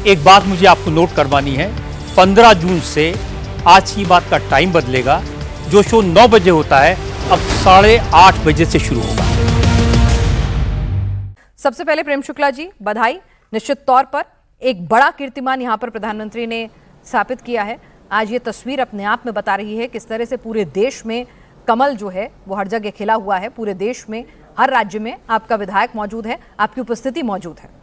एक बात मुझे आपको नोट करवानी है, 15 जून से आज की बात का टाइम बदलेगा। जो शो 9 बजे होता है अब 8:30 बजे से शुरू होगा। सबसे पहले प्रेम शुक्ला जी, बधाई। निश्चित तौर पर एक बड़ा कीर्तिमान यहां पर प्रधानमंत्री ने स्थापित किया है। आज ये तस्वीर अपने आप में बता रही है किस तरह से पूरे देश में कमल जो है वो हर जगह खिला हुआ है। पूरे देश में हर राज्य में आपका विधायक मौजूद है, आपकी उपस्थिति मौजूद है।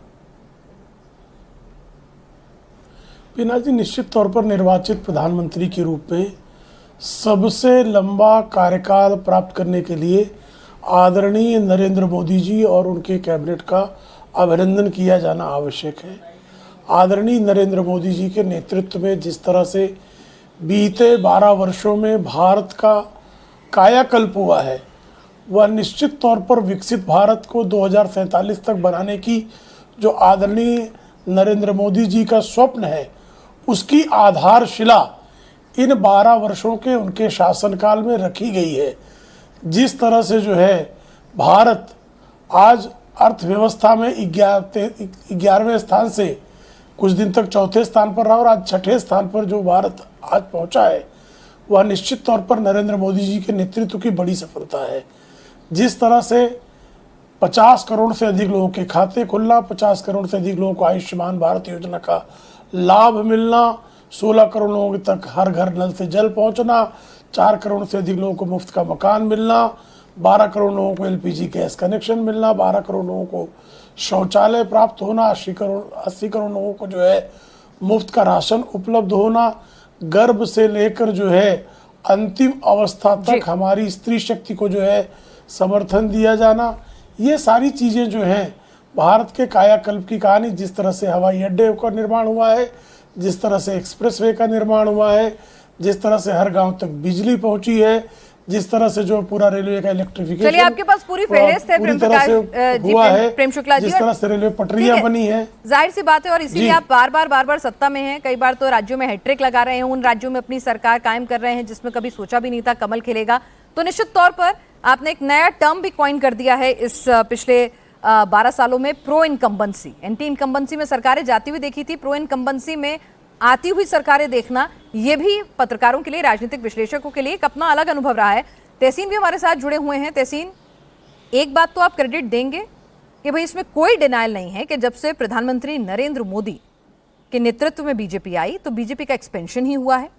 पीना जी, निश्चित तौर पर निर्वाचित प्रधानमंत्री के रूप में सबसे लंबा कार्यकाल प्राप्त करने के लिए आदरणीय नरेंद्र मोदी जी और उनके कैबिनेट का अभिनंदन किया जाना आवश्यक है। आदरणीय नरेंद्र मोदी जी के नेतृत्व में जिस तरह से बीते 12 वर्षों में भारत का कायाकल्प हुआ है, वह निश्चित तौर पर विकसित भारत को 2047 तक बनाने की जो आदरणीय नरेंद्र मोदी जी का स्वप्न है, उसकी आधारशिला इन 12 वर्षों के उनके शासनकाल में रखी गई है। जिस तरह से जो है भारत आज अर्थव्यवस्था में 11वें स्थान से कुछ दिन तक चौथे स्थान पर रहा और आज छठे स्थान पर जो भारत आज पहुंचा है, वह निश्चित तौर पर नरेंद्र मोदी जी के नेतृत्व की बड़ी सफलता है। जिस तरह से 50 करोड़ से अधिक लोगों के खाते खुलना, 50 करोड़ से अधिक लोगों को आयुष्मान भारत योजना का लाभ मिलना, 16 करोड़ लोगों तक हर घर नल से जल पहुंचना, 4 करोड़ से अधिक लोगों को मुफ्त का मकान मिलना, 12 करोड़ लोगों को एलपीजी गैस कनेक्शन मिलना, 12 करोड़ लोगों को शौचालय प्राप्त होना, 80 करोड़ लोगों को जो है मुफ्त का राशन उपलब्ध होना, गर्भ से लेकर जो है अंतिम अवस्था तक हमारी स्त्री शक्ति को जो है समर्थन दिया जाना, ये सारी चीज़ें जो हैं भारत के कायाकल्प की कहानी। जिस तरह से हवाई अड्डे का निर्माण हुआ है, जिस तरह से एक्सप्रेसवे का निर्माण हुआ है, जिस तरह से हर गांव तक बिजली पहुंची है, जिस तरह से जो पूरा रेलवे का इलेक्ट्रिफिकेशन, चलिए आपके पास पूरी फेहरिस्त है प्रेम शुक्ला जी, जिस तरह से रेलवे पटरियां बनी है, जाहिर सी बात है। और इसीलिए आप बार बार सत्ता में हैं, कई बार तो राज्यों में हैट्रिक लगा रहे हैं, उन राज्यों में अपनी सरकार कायम कर रहे हैं जिसमें कभी सोचा भी नहीं था कमल खिलेगा। तो निश्चित तौर पर आपने एक नया टर्म भी कॉइन कर दिया है इस पिछले 12 सालों में, प्रो इनकम्बेंसी। एंटी इनकम्बेंसी में सरकारें जाती हुई देखी थी, प्रो इनकम्बेंसी में आती हुई सरकारें देखना, ये भी पत्रकारों के लिए, राजनीतिक विश्लेषकों के लिए एक अपना अलग अनुभव रहा है। तहसीन भी हमारे साथ जुड़े हुए हैं। तहसीन, एक बात तो आप क्रेडिट देंगे कि भाई इसमें कोई डिनायल नहीं है कि जब से प्रधानमंत्री नरेंद्र मोदी के नेतृत्व में बीजेपी आई तो बीजेपी का एक्सपेंशन ही हुआ है।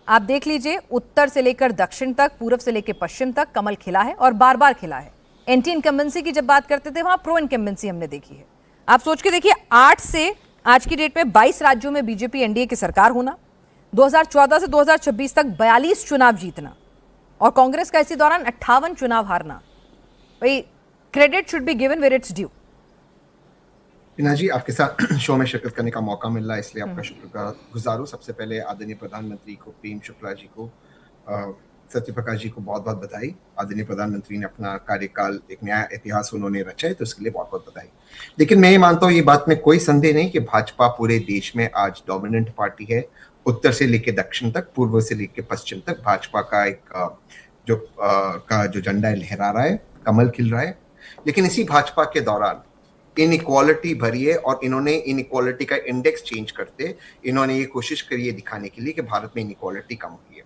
आप देख लीजिए, उत्तर से लेकर दक्षिण तक, पूर्व से लेकर पश्चिम तक कमल खिला है और बार बार खिला है। एंटी इनकम्बेंसी की जब बात करते थे वहां प्रो इनकम्बेंसी हमने देखी है। आप सोच के देखिए, 8 से आज की डेट में 22 राज्यों में बीजेपी एनडीए की सरकार होना, 2014 से 2026 तक 42 चुनाव जीतना और कांग्रेस का इसी दौरान 58 चुनाव हारना। भाई credit should be given where it's due. पीना जी, आपके साथ शो में शिरकत करने का मौका मिल रहा है, इसलिए आपका शुक्रगुजार हूं। सबसे पहले आदरणीय प्रधानमंत्री को, प्रेम शुक्ला जी को, सत्यप्रकाश जी को बहुत बहुत बधाई। आदरणीय प्रधानमंत्री ने अपना कार्यकाल एक नया इतिहास उन्होंने रचा है, तो इसके लिए बहुत बहुत बधाई। लेकिन मैं ये मानता हूँ, ये बात में कोई संदेह नहीं कि भाजपा पूरे देश में आज डोमिनेंट पार्टी है। उत्तर से लेकर दक्षिण तक, पूर्व से लेकर पश्चिम तक भाजपा का एक जो झंडा लहरा रहा है, कमल खिल रहा है। लेकिन इसी भाजपा के दौरान इनइक्वालिटी भरी है और इन्होंने इनइक्वालिटी का इंडेक्स चेंज करते इन्होंने ये कोशिश करी है दिखाने के लिए कि भारत में इनइक्वालिटी कम हुई है।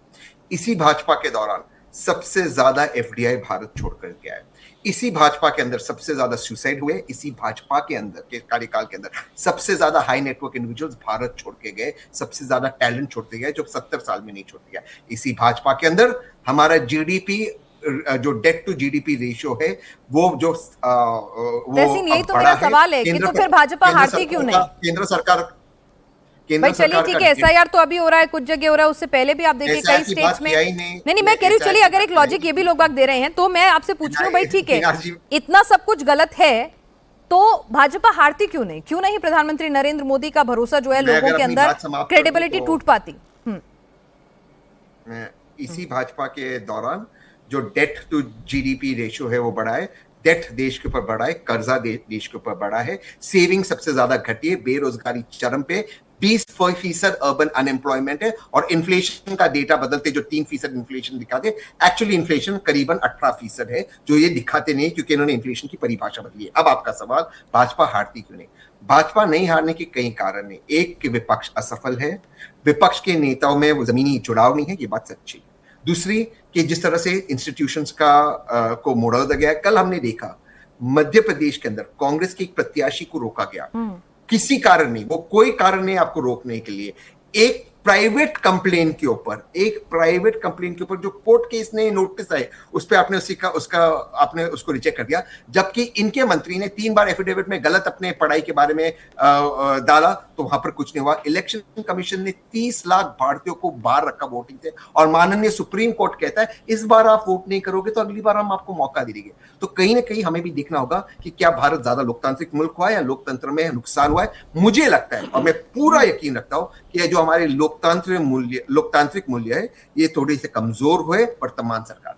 इसी भाजपा के दौरान सबसे ज्यादा एफडीआई भारत छोड़कर गया है। इसी भाजपा के अंदर सबसे ज्यादा सुसाइड हुए। इसी भाजपा के अंदर के कार्यकाल के अंदर सबसे ज्यादा हाई नेटवर्क इंडिविजुअल्स भारत छोड़ के गए, सबसे ज्यादा टैलेंट छोड़ते गए जो 70 साल में नहीं छोड़ गया। इसी भाजपा के अंदर हमारा जीडीपी, जो डेट टू जीडीपी रेशियो है, वो जो यही तो मेरा सवाल है कि तो फिर भाजपा हारती क्यों नहीं? केंद्र सरकार भाई चलिए ठीक है, एसआईआर तो अभी हो रहा है, कुछ जगह हो रहा है, उससे पहले भी आप देखिए कई स्टेट्स में नहीं मैं कह रही हूँ, चलिए अगर एक लॉजिक ये भी लोग बात दे रहे हैं तो मैं आपसे पूछ रही हूँ, भाई ठीक है, इतना सब कुछ गलत है तो भाजपा हारती क्यों नहीं? क्यों नहीं प्रधानमंत्री नरेंद्र मोदी का भरोसा जो है लोगों के अंदर, क्रेडिबिलिटी टूट पाती? इसी भाजपा के दौरान जो डेट टू जीडीपी रेशियो है वो बढ़ा है, डेट देश के ऊपर बढ़ा है, कर्जा देश के ऊपर बढ़ा है, सेविंग सबसे ज्यादा घटी है, बेरोजगारी चरम पे, 20% अर्बन अनएम्प्लॉयमेंट है और इन्फ्लेशन का डेटा बदलते जो 3% इन्फ्लेशन दिखाते, एक्चुअली इन्फ्लेशन करीबन 18% है, जो ये दिखाते नहीं क्योंकि इन्होंने इन्फ्लेशन की परिभाषा बदली है। अब आपका सवाल, भाजपा हारती क्यों नहीं? भाजपा नहीं हारने के कई कारण हैं। एक कि विपक्ष असफल है, विपक्ष के नेताओं में वो जमीनी जुड़ाव नहीं है, ये बात सच्ची। दूसरी कि जिस तरह से इंस्टीट्यूशंस को मोड़ा गया है, कल हमने देखा मध्य प्रदेश के अंदर कांग्रेस के एक प्रत्याशी को रोका गया, किसी कारण नहीं, वो कोई कारण नहीं आपको रोकने के लिए। एक प्राइवेट कंप्लेन के ऊपर जो कोर्ट केस ने नोटिस आए उस पे आपने आपने उसको रिजेक्ट कर दिया, जबकि इनके मंत्री ने 3 बार एफिडेविट में गलत अपने पढ़ाई के बारे में डाला, तो वहां पर कुछ नहीं हुआ। इलेक्शन कमीशन ने 30 लाख भारतीयों को बाहर रखा वोटिंग से, और माननीय सुप्रीम कोर्ट कहता है इस बार आप वोट नहीं करोगे तो अगली बार हम आपको मौका दे देंगे। तो कहीं ना कहीं हमें भी देखना होगा कि क्या भारत ज्यादा लोकतांत्रिक मुल्क हुआ है या लोकतंत्र में नुकसान हुआ है। मुझे लगता है और मैं पूरा यकीन रखता हूं कि जो हमारे लोकतांत्रिक मूल्य है ये थोड़े से कमजोर हुए वर्तमान सरकार।